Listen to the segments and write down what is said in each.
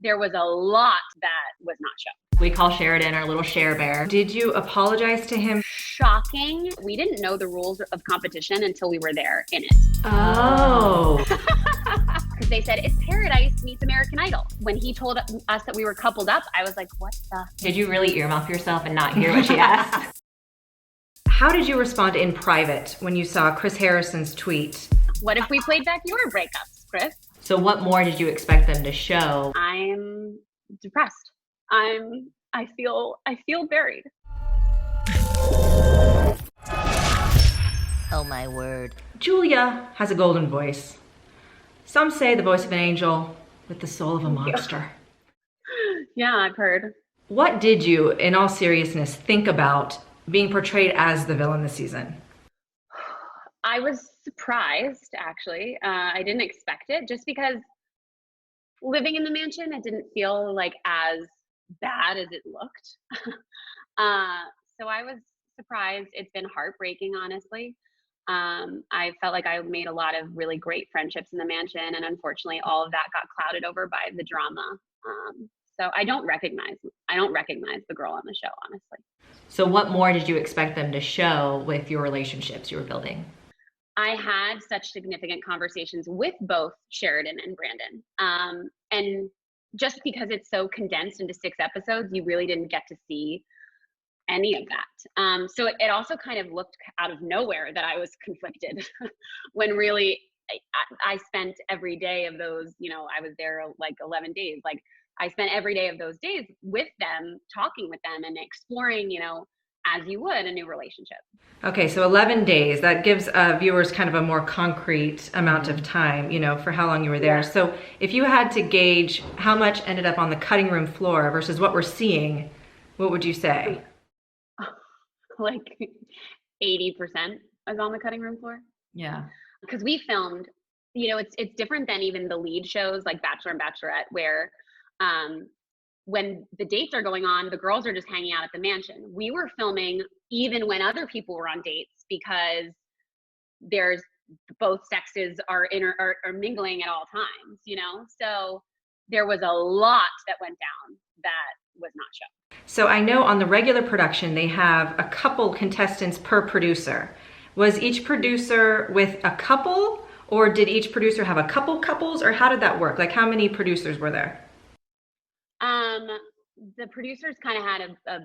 there was a lot that was not shown. We call Sheridan our little Share Bear. Did you apologize to him? Shocking. We didn't know the rules of competition until we were there in it. Oh. Because they said, it's Paradise meets American Idol. When he told us that we were coupled up, I was like, what the? Did you really earmuff yourself and not hear what she asked? How did you respond in private when you saw Chris Harrison's tweet? What if we played back your breakups, Chris? So what more did you expect them to show? I'm depressed. I feel buried. Oh my word. Julia has a golden voice. Some say the voice of an angel with the soul of a monster. Yeah, I've heard. What did you, in all seriousness, think about being portrayed as the villain this season? I was surprised, actually. I didn't expect it just because living in the mansion, it didn't feel like as bad as it looked. So I was surprised. It's been heartbreaking, honestly. I felt like I made a lot of really great friendships in the mansion, and unfortunately all of that got clouded over by the drama. So I don't recognize the girl on the show, honestly. So what more did you expect them to show with your relationships you were building? I had such significant conversations with both Sheridan and Brandon. And just because it's so condensed into 6 episodes, you really didn't get to see any of that. So it also kind of looked out of nowhere that I was conflicted when really I spent every day of those, I was there like 11 days. Like I spent every day of those days with them, talking with them and exploring, as you would a new relationship. Okay, so 11 days, that gives viewers kind of a more concrete amount of time, for how long you were there. Yeah. So if you had to gauge how much ended up on the cutting room floor versus what we're seeing, what would you say? Like 80% was on the cutting room floor. Yeah. Because we filmed, it's different than even the lead shows like Bachelor and Bachelorette, where when the dates are going on, the girls are just hanging out at the mansion. We were filming even when other people were on dates because there's both sexes are mingling at all times, So there was a lot that went down that was not shown. So I know on the regular production, they have a couple contestants per producer. Was each producer with a couple, or did each producer have a couple couples, or how did that work? Like how many producers were there? The producers kind of had a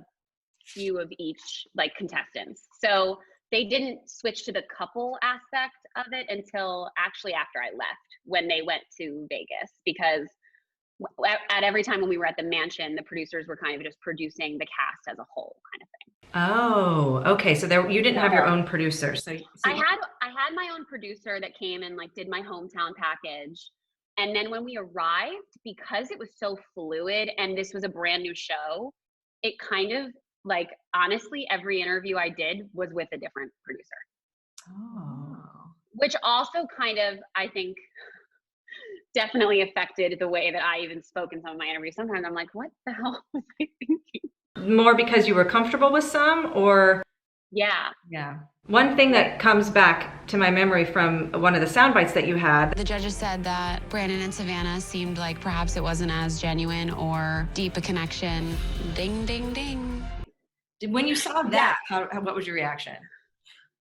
few of each like contestants. So they didn't switch to the couple aspect of it until actually after I left, when they went to Vegas, because at every time when we were at the mansion, the producers were kind of just producing the cast as a whole kind of thing. Oh, okay. So you didn't have your own producer. So I had my own producer that came and like did my hometown package. And then when we arrived, because it was so fluid and this was a brand new show, it kind of like, honestly, every interview I did was with a different producer. Oh. Which also kind of, I think, definitely affected the way that I even spoke in some of my interviews. Sometimes I'm like, what the hell was I thinking? More because you were comfortable with some, or? Yeah. One thing that comes back to my memory from one of the sound bites that you had. The judges said that Brandon and Savannah seemed like perhaps it wasn't as genuine or deep a connection. Ding, ding, ding. When you saw that, what was your reaction?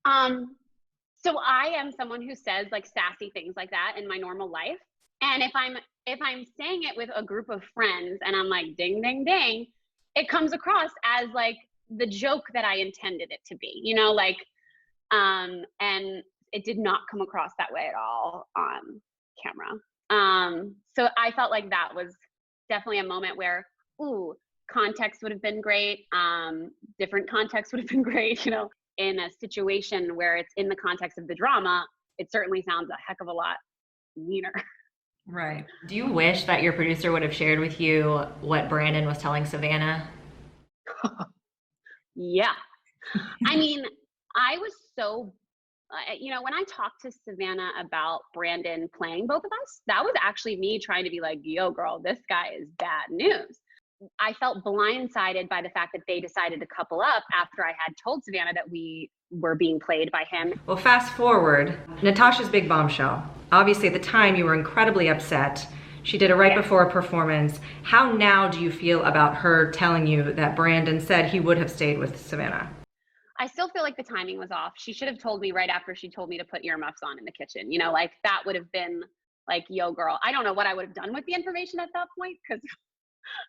So I am someone who says like sassy things like that in my normal life. And if I'm saying it with a group of friends and I'm like, ding, ding, ding, it comes across as like the joke that I intended it to be, and it did not come across that way at all on camera. So I felt like that was definitely a moment where, context would have been great. Different context would have been great, in a situation where it's in the context of the drama, it certainly sounds a heck of a lot meaner. Right. Do you wish that your producer would have shared with you what Brandon was telling Savannah? Yeah. I mean, I was so, when I talked to Savannah about Brandon playing both of us, that was actually me trying to be like, yo, girl, this guy is bad news. I felt blindsided by the fact that they decided to couple up after I had told Savannah that we were being played by him. Well, fast forward, Natasha's big bombshell. Obviously, at the time, you were incredibly upset. She did it right before a performance. How now do you feel about her telling you that Brandon said he would have stayed with Savannah? I still feel like the timing was off. She should have told me right after she told me to put earmuffs on in the kitchen. You know, like that would have been like, yo, girl. I don't know what I would have done with the information at that point because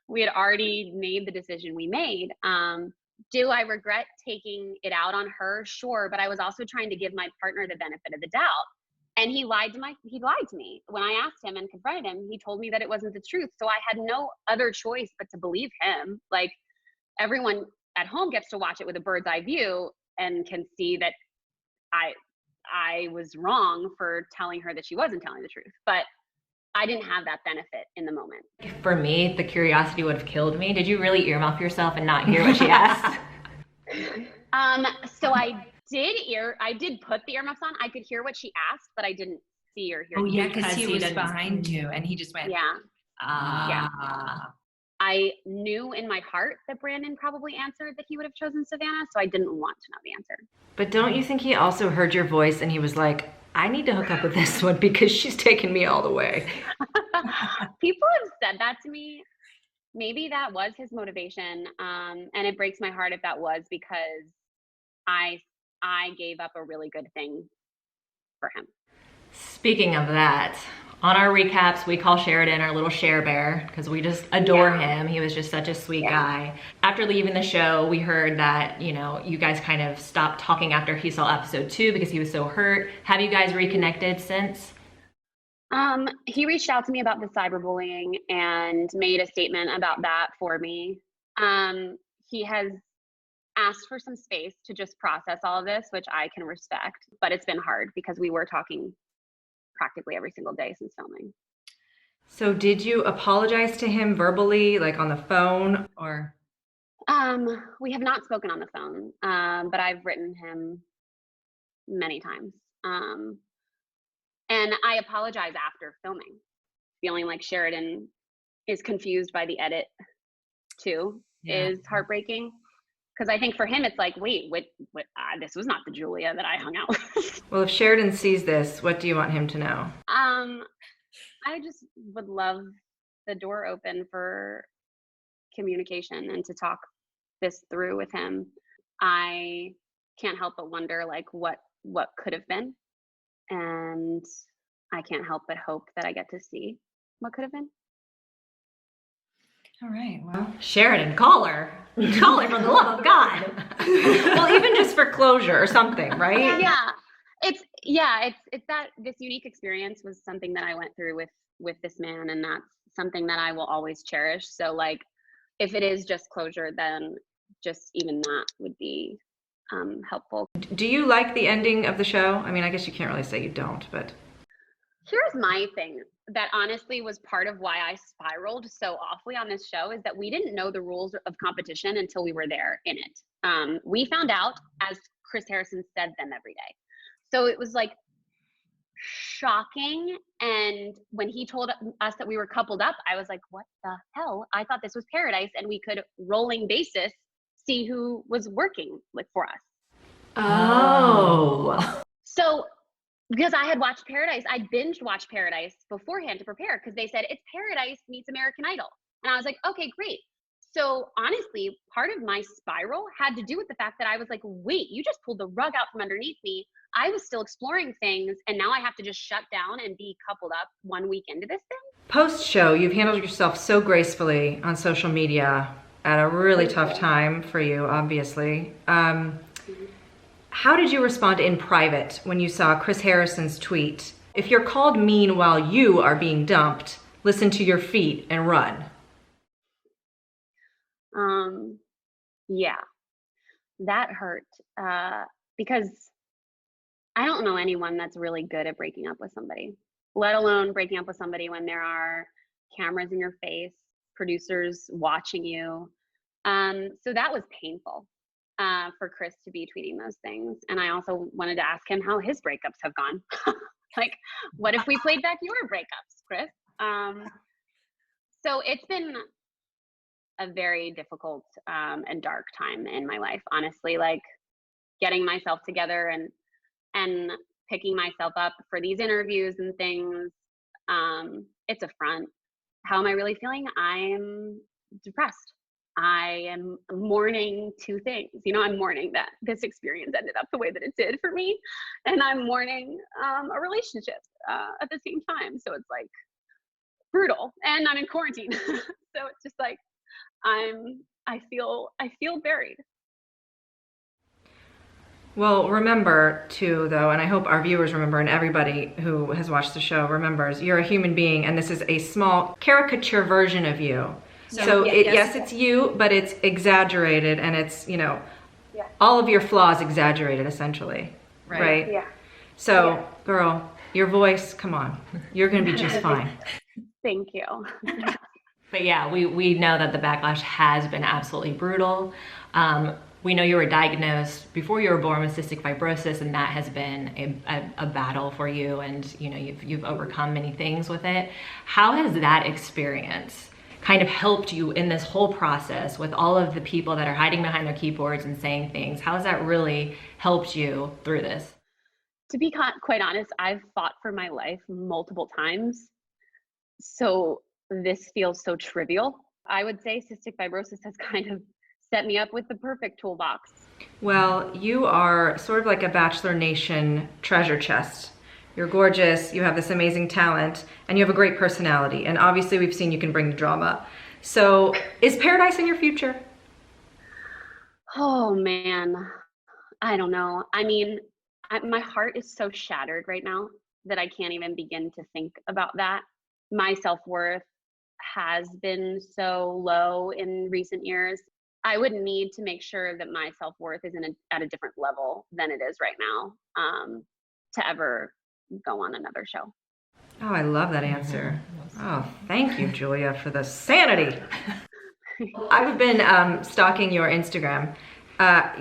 we had already made the decision we made. Do I regret taking it out on her? Sure, but I was also trying to give my partner the benefit of the doubt. And he lied to me. When I asked him and confronted him, he told me that it wasn't the truth. So I had no other choice but to believe him. Like everyone at home gets to watch it with a bird's eye view and can see that I was wrong for telling her that she wasn't telling the truth. But I didn't have that benefit in the moment. For me, the curiosity would have killed me. Did you really earmuff yourself and not hear what she asked? So I did put the earmuffs on. I could hear what she asked, but I didn't see or hear. Oh yeah, because he was behind you and he just went, yeah. Yeah. I knew in my heart that Brandon probably answered that he would have chosen Savannah, so I didn't want to know the answer. But don't you think he also heard your voice and he was like, I need to hook up with this one because she's taking me all the way? People have said that to me. Maybe that was his motivation. And it breaks my heart if that was because I gave up a really good thing for him. Speaking of that, on our recaps, we call Sheridan our little Share Bear because we just adore him. He was just such a sweet guy. After leaving the show, we heard that, you know, you guys kind of stopped talking after he saw episode 2 because he was so hurt. Have you guys reconnected since? He reached out to me about the cyberbullying and made a statement about that for me. He has asked for some space to just process all of this, which I can respect, but it's been hard because we were talking practically every single day since filming. So did you apologize to him verbally, like on the phone, or? We have not spoken on the phone, but I've written him many times. And I apologize after filming, feeling like Sheridan is confused by the edit too is heartbreaking. Because I think for him, it's like, wait, what this was not the Julia that I hung out with. Well, if Sheridan sees this, what do you want him to know? I just would love the door open for communication and to talk this through with him. I can't help but wonder, like, what could have been. And I can't help but hope that I get to see what could have been. All right, well, Sheridan, call her. Call her for the love of God. Well, even just for closure or something, right? It's that this unique experience was something that I went through with this man, and that's something that I will always cherish. So like, if it is just closure, then just even that would be helpful. Do you like the ending of the show? I mean, I guess you can't really say you don't, but. Here's my thing that honestly was part of why I spiraled so awfully on this show is that we didn't know the rules of competition until we were there in it. We found out as Chris Harrison said them every day. So it was like shocking. And when he told us that we were coupled up, I was like, what the hell? I thought this was paradise and we could rolling basis see who was working for us. Oh. So because I had watched Paradise, I binged watched Paradise beforehand to prepare because they said it's Paradise meets American Idol. And I was like, okay, great. So honestly, part of my spiral had to do with the fact that I was like, wait, you just pulled the rug out from underneath me. I was still exploring things and now I have to just shut down and be coupled up 1 week into this thing. Post-show, you've handled yourself so gracefully on social media at a really tough time for you, obviously. How did you respond in private when you saw Chris Harrison's tweet? If you're called mean while you are being dumped, listen to your feet and run. Yeah, that hurt because I don't know anyone that's really good at breaking up with somebody, let alone breaking up with somebody when there are cameras in your face, producers watching you. So that was painful. For Chris to be tweeting those things. And I also wanted to ask him how his breakups have gone. Like, what if we played back your breakups, Chris? So it's been a very difficult and dark time in my life, honestly, like getting myself together and picking myself up for these interviews and things. It's a front. how am I really feeling? I'm depressed. I am mourning two things. You know, I'm mourning that this experience ended up the way that it did for me, and I'm mourning a relationship at the same time. So it's like brutal, and I'm in quarantine. So it's just like I feel buried. Well, remember too, though, and I hope our viewers remember, and everybody who has watched the show remembers, you're a human being, and this is a small caricature version of you. So yes, it's you, but it's exaggerated, and it's, you know, all of your flaws exaggerated, essentially. Right? Yeah. So, girl, your voice, come on. You're going to be just fine. Thank you. But yeah, we know that the backlash has been absolutely brutal. We know you were diagnosed before you were born with cystic fibrosis, and that has been a battle for you, and you know you've overcome many things with it. How has that experience kind of helped you in this whole process with all of the people that are hiding behind their keyboards and saying things? How has that really helped you through this? To be quite honest, I've fought for my life multiple times. So this feels so trivial. I would say cystic fibrosis has kind of set me up with the perfect toolbox. Well, you are sort of like a Bachelor Nation treasure chest. You're gorgeous, you have this amazing talent, and you have a great personality. And obviously we've seen you can bring the drama. So is Paradise in your future? Oh man, I don't know. I mean, my heart is so shattered right now that I can't even begin to think about that. My self-worth has been so low in recent years. I would need to make sure that my self-worth is at a different level than it is right now to ever go on another show. Oh, I love that answer. Oh, thank you, Julia, for the sanity. I've been stalking your Instagram.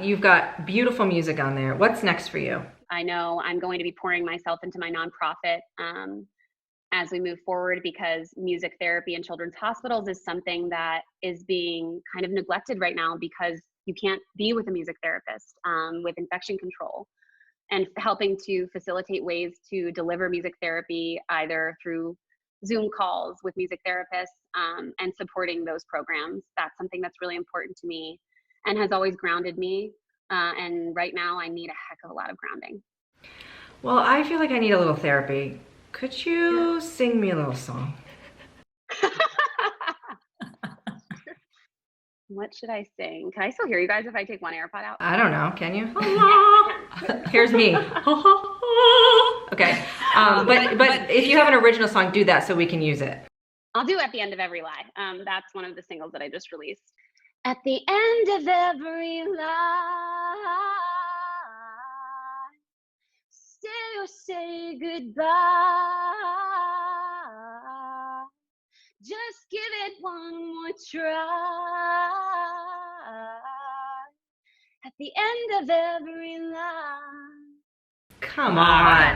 You've got beautiful music on there. What's next for you? I know I'm going to be pouring myself into my nonprofit as we move forward, because music therapy in children's hospitals is something that is being kind of neglected right now because you can't be with a music therapist with infection control, and helping to facilitate ways to deliver music therapy either through Zoom calls with music therapists and supporting those programs. That's something that's really important to me and has always grounded me. And right now I need a heck of a lot of grounding. Well, I feel like I need a little therapy. Could you sing me a little song? What should I sing? Can I still hear you guys if I take one AirPod out? I don't know. Can you? Here's me. Okay. But if you have an original song, do that so we can use it. I'll do At the End of Every Lie. That's one of the singles that I just released. At the end of every lie, stay or say goodbye. Just give it one more try. At the end of every line. Come on.